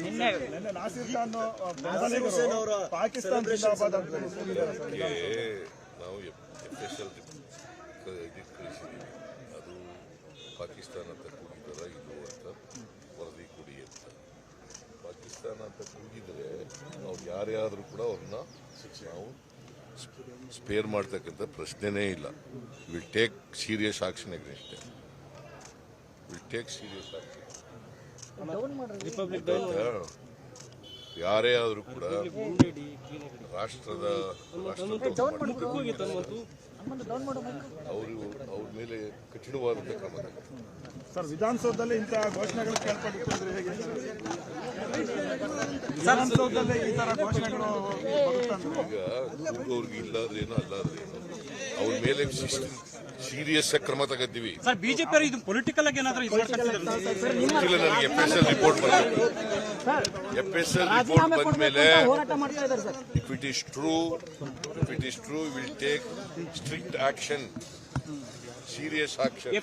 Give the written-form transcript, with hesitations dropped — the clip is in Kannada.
ನಿನ್ನೆ ನಾಸಿರ್ ಖಾನ್ ಬೆಂಬಲಿಗರು ಪಾಕಿಸ್ತಾನ ಜಿಂದಾಬಾದ್ ಅಂತ ನಾವು FSL ಕಳಿಸಿದ್ದೀವಿ. ಅದು ಪಾಕಿಸ್ತಾನ ಅಂತ ಕೂಗಿದಾರ ಇದು ಅಂತ ವರದಿ ಕೊಡಿ ಅಂತ. ಪಾಕಿಸ್ತಾನ ಅಂತ ಕೂಗಿದ್ರೆ ನಾವು ಯಾರೇ ಆದರೂ ಕೂಡ ಅವ್ರನ್ನ ನಾವು ಸ್ಪೇರ್ ಮಾಡ್ತಕ್ಕಂಥ ಪ್ರಶ್ನೆನೇ ಇಲ್ಲ. Will take serious action against them. Will take serious action. ಯಾರೇ ಆದರೂ ಕೂಡ ರಾಷ್ಟ್ರದ ಅವ್ರ ಮೇಲೆ ಕಠಿಣವಾದಂಥ ಕ್ರಮ ತಗೊಳ್ತಾರೆ. ಸರ್, ವಿಧಾನಸೌಧದಲ್ಲಿ ಇಂತಹ ಘೋಷಣೆಗಳು ಕೇಳ್ಪಟ್ಟಿದ್ರೆ ಹೇಗೆ? ವಿಧಾನಸೌಧದಲ್ಲಿ ಈ ತರ ಘೋಷಣೆಗಳು ಈಗ ಅವ್ರಿಗೆ ಇಲ್ಲಾದ್ರೇನು ಅಲ್ಲಾದ್ರೇನು ಅವ್ರ ಮೇಲೆ ಸೀರಿಯಸ್ ಕ್ರಮ ತಗೋತೀವಿ. ಸರ್, ಬಿಜೆಪಿ ಇದು ಪೊಲಿಟಿಕಲ್ ಆಗಿ ಏನಾದರೂ ನನಗೆ FSL ರಿಪೋರ್ಟ್ ಬರಬೇಕು. FSL ರಿಪೋರ್ಟ್ ಬಂದ ಮೇಲೆ if it is true will take strict action, serious action.